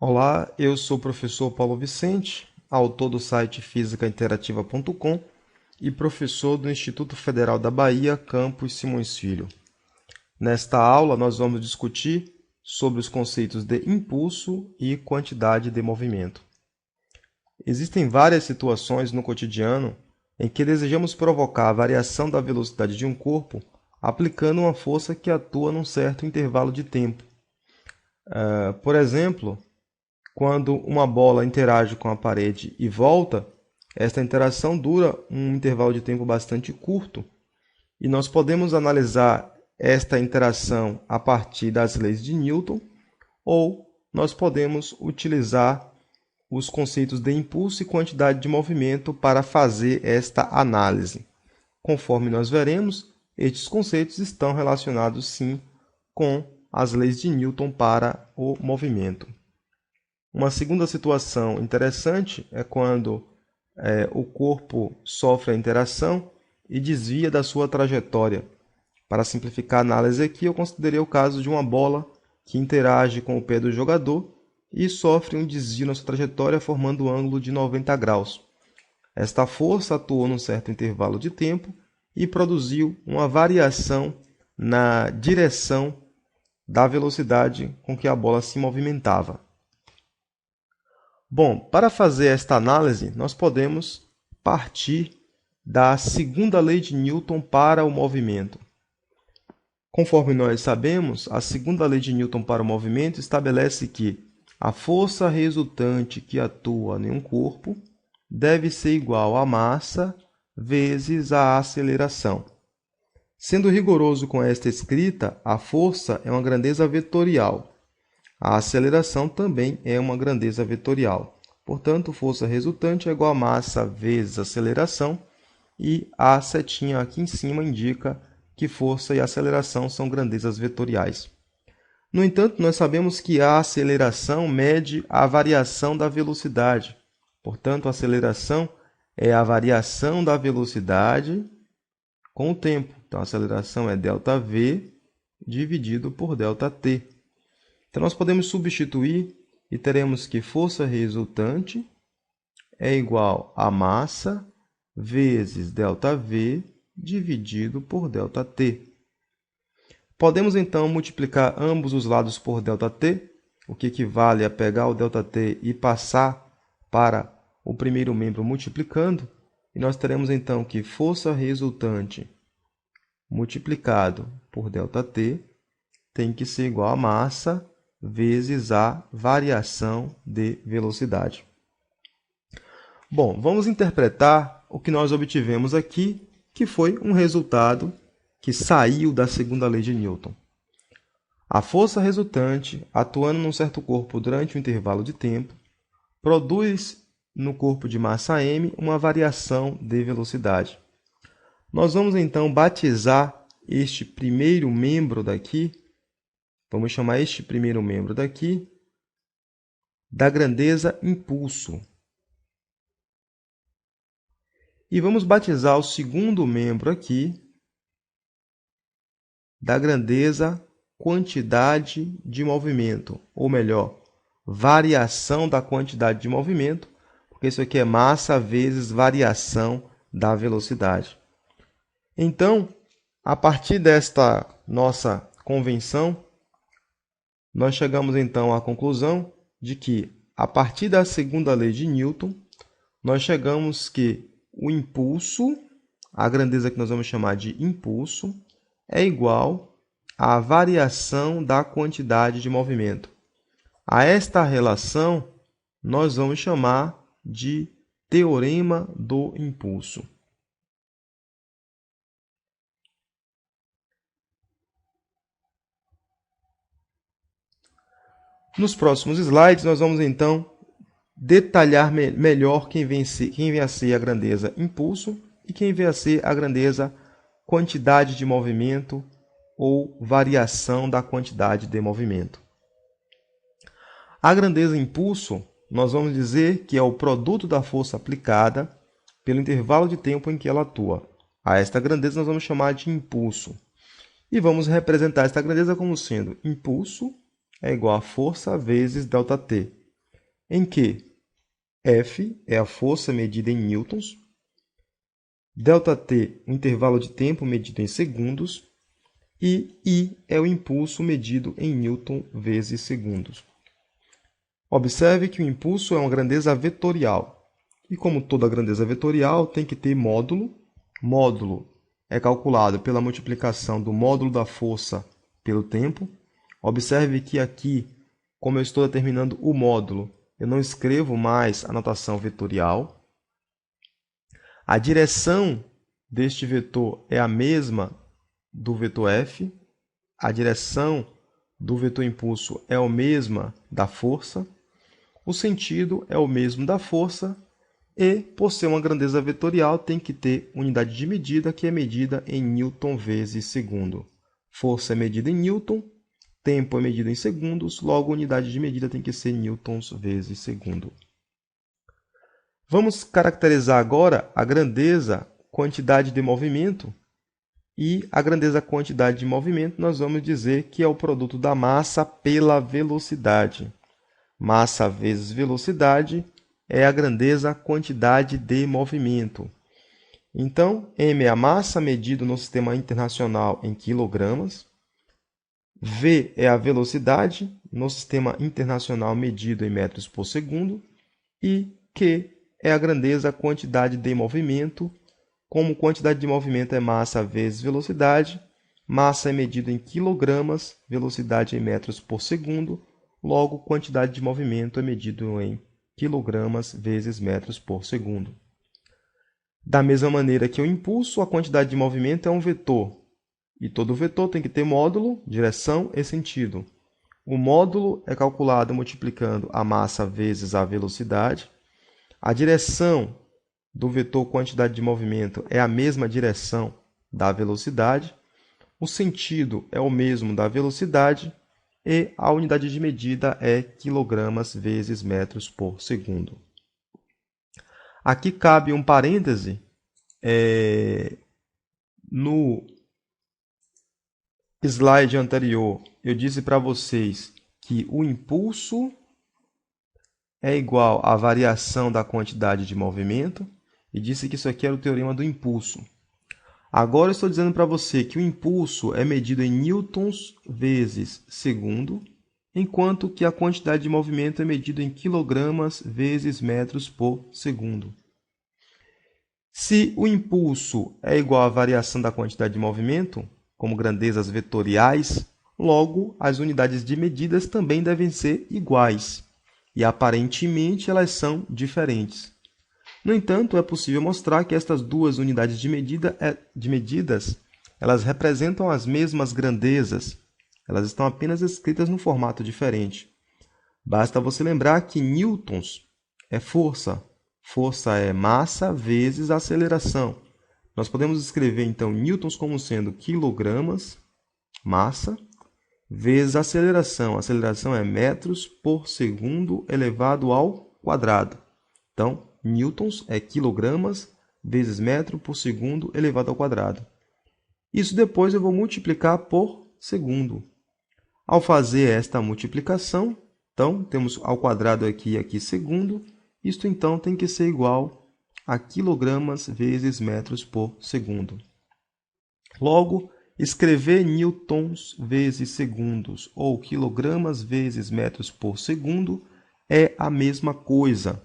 Olá, eu sou o professor Paulo Vicente, autor do site fisicainterativa.com e professor do Instituto Federal da Bahia, Campus Simões Filho. Nesta aula, nós vamos discutir sobre os conceitos de impulso e quantidade de movimento. Existem várias situações no cotidiano em que desejamos provocar a variação da velocidade de um corpo aplicando uma força que atua num certo intervalo de tempo. Por exemplo, quando uma bola interage com a parede e volta, esta interação dura um intervalo de tempo bastante curto e nós podemos analisar esta interação a partir das leis de Newton ou nós podemos utilizar os conceitos de impulso e quantidade de movimento para fazer esta análise. Conforme nós veremos, estes conceitos estão relacionados sim com as leis de Newton para o movimento. Uma segunda situação interessante é quando o corpo sofre a interação e desvia da sua trajetória. Para simplificar a análise aqui, eu considerei o caso de uma bola que interage com o pé do jogador e sofre um desvio na sua trajetória, formando um ângulo de 90 graus. Esta força atuou num certo intervalo de tempo e produziu uma variação na direção da velocidade com que a bola se movimentava. Bom, para fazer esta análise, nós podemos partir da segunda lei de Newton para o movimento. Conforme nós sabemos, a segunda lei de Newton para o movimento estabelece que a força resultante que atua em um corpo deve ser igual à massa vezes a aceleração. Sendo rigoroso com esta escrita, a força é uma grandeza vetorial. A aceleração também é uma grandeza vetorial. Portanto, força resultante é igual a massa vezes aceleração, e a setinha aqui em cima indica que força e aceleração são grandezas vetoriais. No entanto, nós sabemos que a aceleração mede a variação da velocidade. Portanto, a aceleração é a variação da velocidade com o tempo. Então, a aceleração é ΔV dividido por ΔT. Então, nós podemos substituir e teremos que força resultante é igual a massa vezes ΔV dividido por ΔT. Podemos, então, multiplicar ambos os lados por ΔT, o que equivale a pegar o ΔT e passar para o primeiro membro multiplicando, e nós teremos, então, que força resultante multiplicado por ΔT tem que ser igual a massa vezes a variação de velocidade. Bom, vamos interpretar o que nós obtivemos aqui, que foi um resultado que saiu da segunda lei de Newton. A força resultante, atuando num certo corpo durante um intervalo de tempo, produz no corpo de massa m uma variação de velocidade. Nós vamos então batizar este primeiro membro daqui, vamos chamar este primeiro membro daqui da grandeza impulso. E vamos batizar o segundo membro aqui da grandeza quantidade de movimento, ou melhor, variação da quantidade de movimento, porque isso aqui é massa vezes variação da velocidade. Então, a partir desta nossa convenção, nós chegamos então à conclusão de que, a partir da segunda lei de Newton, nós chegamos que o impulso, a grandeza que nós vamos chamar de impulso, é igual à variação da quantidade de movimento. A esta relação, nós vamos chamar de teorema do impulso. Nos próximos slides, nós vamos então detalhar melhor quem vem a ser a grandeza impulso e quem vem a ser a grandeza quantidade de movimento ou variação da quantidade de movimento. A grandeza impulso, nós vamos dizer que é o produto da força aplicada pelo intervalo de tempo em que ela atua. A esta grandeza nós vamos chamar de impulso. E vamos representar esta grandeza como sendo impulso é igual a força vezes ΔT. em que F é a força medida em newtons, ΔT, o intervalo de tempo medido em segundos, e I é o impulso medido em newton vezes segundos. Observe que o impulso é uma grandeza vetorial. E como toda grandeza vetorial, tem que ter módulo. Módulo é calculado pela multiplicação do módulo da força pelo tempo. Observe que aqui, como eu estou determinando o módulo, eu não escrevo mais a notação vetorial. A direção deste vetor é a mesma do vetor F. A direção do vetor impulso é a mesma da força. O sentido é o mesmo da força e, por ser uma grandeza vetorial, tem que ter unidade de medida, que é medida em newton vezes segundo. Força é medida em newton, tempo é medido em segundos, logo a unidade de medida tem que ser newtons vezes segundo. Vamos caracterizar agora a grandeza quantidade de movimento. E a grandeza quantidade de movimento nós vamos dizer que é o produto da massa pela velocidade. Massa vezes velocidade é a grandeza quantidade de movimento. Então, m é a massa medida no sistema internacional em quilogramas. V é a velocidade no sistema internacional medido em metros por segundo. E Q é a grandeza quantidade de movimento. Como quantidade de movimento é massa vezes velocidade, massa é medida em quilogramas, velocidade em metros por segundo, logo quantidade de movimento é medido em quilogramas vezes metros por segundo. Da mesma maneira que o impulso, a quantidade de movimento é um vetor. E todo vetor tem que ter módulo, direção e sentido. O módulo é calculado multiplicando a massa vezes a velocidade. A direção do vetor quantidade de movimento é a mesma direção da velocidade. O sentido é o mesmo da velocidade. E a unidade de medida é quilogramas vezes metros por segundo. Aqui cabe um parêntese. No slide anterior, eu disse para vocês que o impulso é igual à variação da quantidade de movimento e disse que isso aqui era o teorema do impulso. Agora eu estou dizendo para você que o impulso é medido em newtons vezes segundo, enquanto que a quantidade de movimento é medida em quilogramas vezes metros por segundo. Se o impulso é igual à variação da quantidade de movimento, como grandezas vetoriais, logo as unidades de medidas também devem ser iguais, e aparentemente elas são diferentes. No entanto, é possível mostrar que estas duas unidades de medidas elas representam as mesmas grandezas, elas estão apenas escritas num formato diferente. Basta você lembrar que newtons é força. Força é massa vezes aceleração. Nós podemos escrever, então, newtons como sendo quilogramas, massa, vezes aceleração. Aceleração é metros por segundo elevado ao quadrado. Então, newtons é quilogramas vezes metro por segundo elevado ao quadrado. Isso depois eu vou multiplicar por segundo. Ao fazer esta multiplicação, então, temos ao quadrado aqui e aqui segundo. Isto, então, tem que ser igual a quilogramas vezes metros por segundo. Logo, escrever newtons vezes segundos ou quilogramas vezes metros por segundo é a mesma coisa.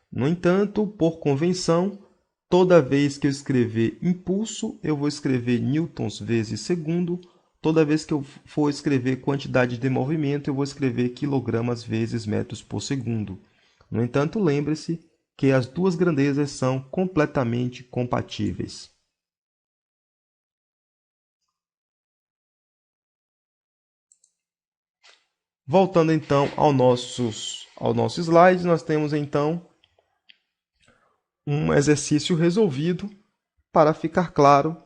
No entanto, por convenção, toda vez que eu escrever impulso, eu vou escrever newtons vezes segundo. Toda vez que eu for escrever quantidade de movimento, eu vou escrever quilogramas vezes metros por segundo. No entanto, lembre-se que as duas grandezas são completamente compatíveis. Voltando então ao nosso slide, nós temos então um exercício resolvido para ficar claro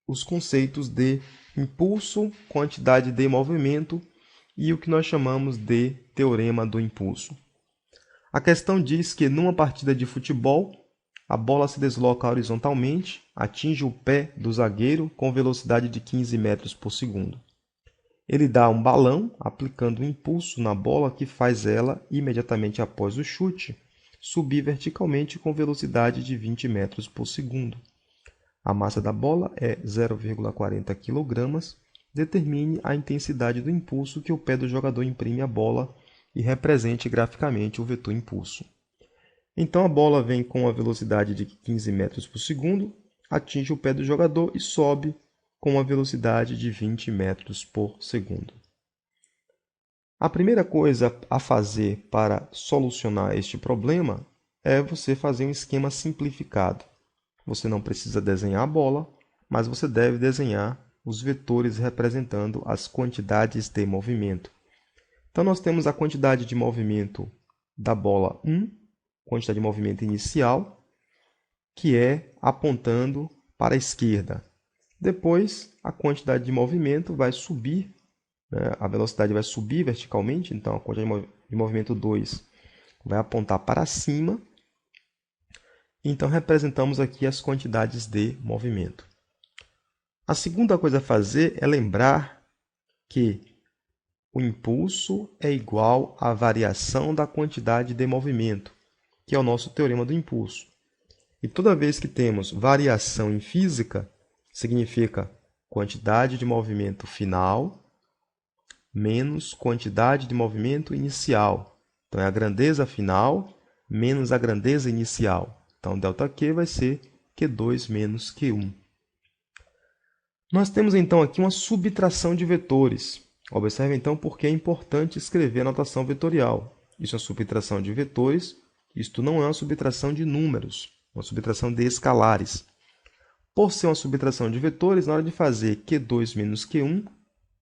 os conceitos de impulso, quantidade de movimento e o que nós chamamos de teorema do impulso. A questão diz que numa partida de futebol, a bola se desloca horizontalmente, atinge o pé do zagueiro com velocidade de 15 metros por segundo. Ele dá um balão, aplicando um impulso na bola que faz ela, imediatamente após o chute, subir verticalmente com velocidade de 20 metros por segundo. A massa da bola é 0,40 kg. Determine a intensidade do impulso que o pé do jogador imprime à bola e represente graficamente o vetor impulso. Então, a bola vem com a velocidade de 15 metros por segundo, atinge o pé do jogador e sobe com a velocidade de 20 metros por segundo. A primeira coisa a fazer para solucionar este problema é você fazer um esquema simplificado. Você não precisa desenhar a bola, mas você deve desenhar os vetores representando as quantidades de movimento. Então, nós temos a quantidade de movimento da bola 1, quantidade de movimento inicial, que é apontando para a esquerda. Depois, a quantidade de movimento vai subir, né? A velocidade vai subir verticalmente, então a quantidade de movimento 2 vai apontar para cima. Então, representamos aqui as quantidades de movimento. A segunda coisa a fazer é lembrar que o impulso é igual à variação da quantidade de movimento, que é o nosso teorema do impulso. E toda vez que temos variação em física, significa quantidade de movimento final menos quantidade de movimento inicial. Então, é a grandeza final menos a grandeza inicial. Então, ΔQ vai ser Q2 menos Q1. Nós temos, então, aqui uma subtração de vetores. Observe, então, por que é importante escrever a notação vetorial. Isso é uma subtração de vetores, isto não é uma subtração de números, é uma subtração de escalares. Por ser uma subtração de vetores, na hora de fazer Q2 menos Q1,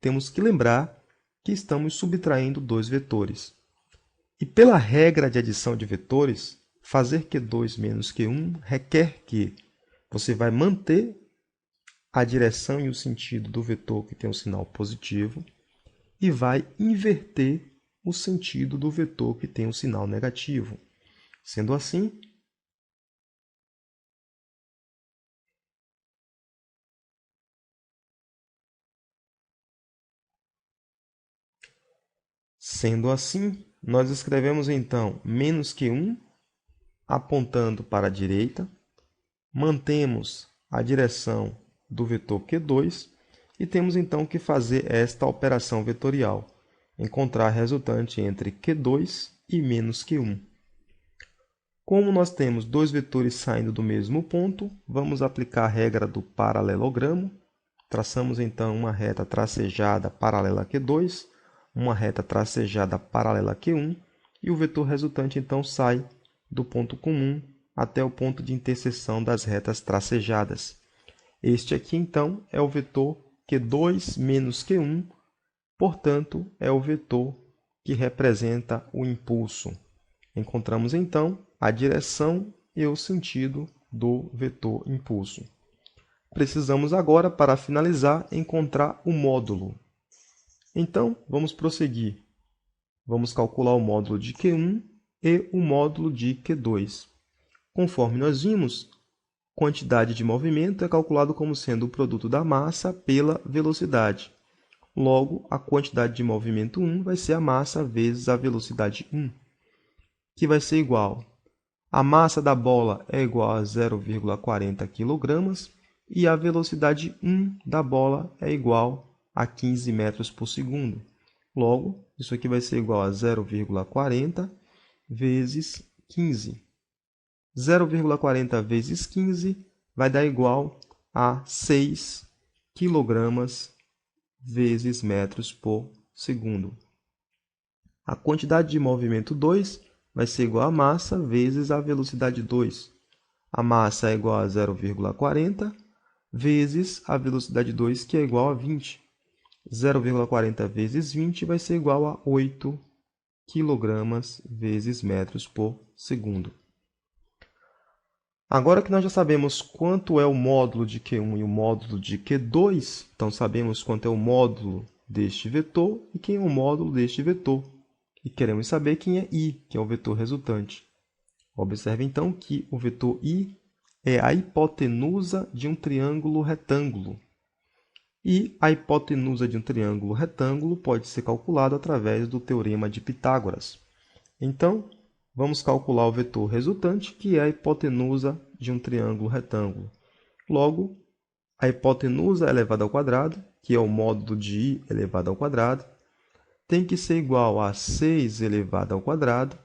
temos que lembrar que estamos subtraindo dois vetores. E pela regra de adição de vetores, fazer Q2 menos Q1 requer que você vai manter a direção e o sentido do vetor que tem um sinal positivo e vai inverter o sentido do vetor que tem um sinal negativo. Sendo assim, nós escrevemos então menos Q1 apontando para a direita, mantemos a direção do vetor Q2 e temos então que fazer esta operação vetorial, encontrar a resultante entre Q2 e menos Q1. Como nós temos dois vetores saindo do mesmo ponto, vamos aplicar a regra do paralelogramo. Traçamos então uma reta tracejada paralela a Q2, uma reta tracejada paralela a Q1, e o vetor resultante então sai do ponto comum até o ponto de interseção das retas tracejadas. Este aqui então é o vetor Q2 menos Q1, portanto, é o vetor que representa o impulso. Encontramos então a direção e o sentido do vetor impulso. Precisamos agora, para finalizar, encontrar o módulo. Então, vamos prosseguir. Vamos calcular o módulo de Q1 e o módulo de Q2. Conforme nós vimos, quantidade de movimento é calculado como sendo o produto da massa pela velocidade. Logo, a quantidade de movimento 1 vai ser a massa vezes a velocidade 1, que vai ser igual. A massa da bola é igual a 0,40 kg e a velocidade 1 da bola é igual a 15 metros por segundo. Logo, isso aqui vai ser igual a 0,40 vezes 15. 0,40 vezes 15 vai dar igual a 6 kg vezes metros por segundo. A quantidade de movimento 2 vai ser igual a massa vezes a velocidade 2. A massa é igual a 0,40 vezes a velocidade 2, que é igual a 20. 0,40 vezes 20 vai ser igual a 8 kg vezes metros por segundo. Agora que nós já sabemos quanto é o módulo de Q1 e o módulo de Q2, então sabemos quanto é o módulo deste vetor e quem é o módulo deste vetor. E queremos saber quem é I, que é o vetor resultante. Observe então que o vetor I é a hipotenusa de um triângulo retângulo. E a hipotenusa de um triângulo retângulo pode ser calculada através do teorema de Pitágoras. Então, vamos calcular o vetor resultante, que é a hipotenusa de um triângulo retângulo. Logo, a hipotenusa elevada ao quadrado, que é o módulo de I elevado ao quadrado, tem que ser igual a 6 elevado ao quadrado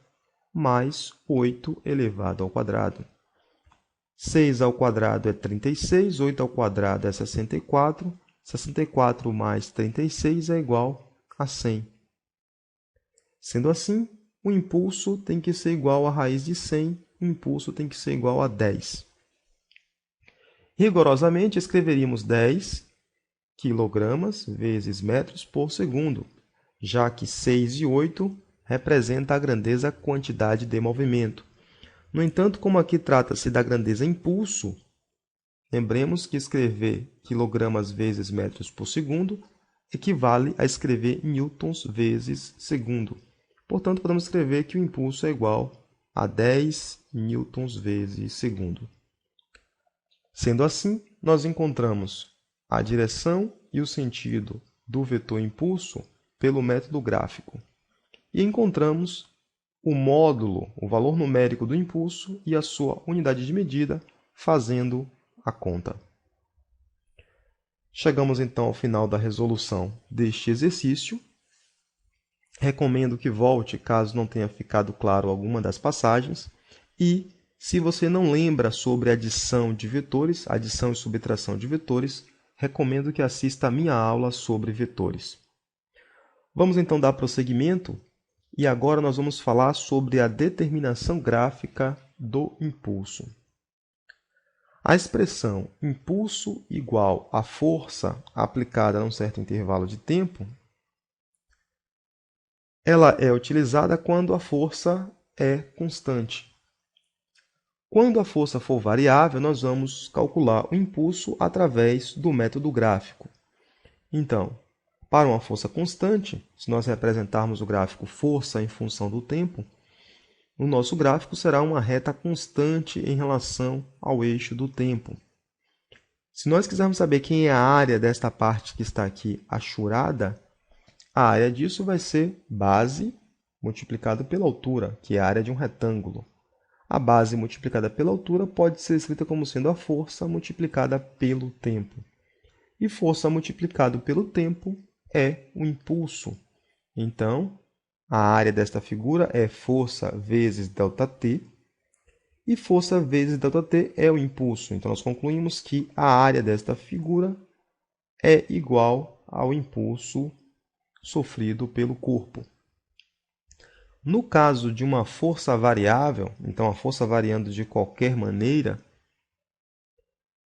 mais 8 elevado ao quadrado. 6 ao quadrado é 36, 8 ao quadrado é 64, 64 mais 36 é igual a 100. Sendo assim, o impulso tem que ser igual à raiz de 100, o impulso tem que ser igual a 10. Rigorosamente, escreveríamos 10 quilogramas vezes metros por segundo, já que 6 e 8 representa a grandeza quantidade de movimento. No entanto, como aqui trata-se da grandeza impulso, lembremos que escrever quilogramas vezes metros por segundo equivale a escrever newtons vezes segundo. Portanto, podemos escrever que o impulso é igual a 10 newtons vezes segundo. Sendo assim, nós encontramos a direção e o sentido do vetor impulso pelo método gráfico. E encontramos o módulo, o valor numérico do impulso e a sua unidade de medida fazendo a conta. Chegamos então ao final da resolução deste exercício. Recomendo que volte caso não tenha ficado claro alguma das passagens. E, se você não lembra sobre adição de vetores, adição e subtração de vetores, recomendo que assista a minha aula sobre vetores. Vamos então dar prosseguimento e agora nós vamos falar sobre a determinação gráfica do impulso. A expressão impulso igual a força aplicada a um certo intervalo de tempo, ela é utilizada quando a força é constante. Quando a força for variável, nós vamos calcular o impulso através do método gráfico. Então, para uma força constante, se nós representarmos o gráfico força em função do tempo, o nosso gráfico será uma reta constante em relação ao eixo do tempo. Se nós quisermos saber quem é a área desta parte que está aqui achurada, a área disso vai ser base multiplicado pela altura, que é a área de um retângulo. A base multiplicada pela altura pode ser escrita como sendo a força multiplicada pelo tempo. E força multiplicado pelo tempo é o impulso. Então, a área desta figura é força vezes ΔT, e força vezes ΔT é o impulso. Então, nós concluímos que a área desta figura é igual ao impulso sofrido pelo corpo. No caso de uma força variável, então a força variando de qualquer maneira,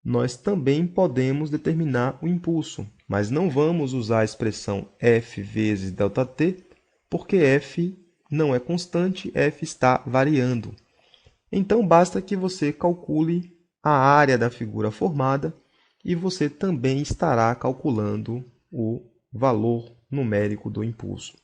nós também podemos determinar o impulso, mas não vamos usar a expressão F vezes ΔT, porque F não é constante, F está variando. Então, basta que você calcule a área da figura formada e você também estará calculando o valor numérico do impulso.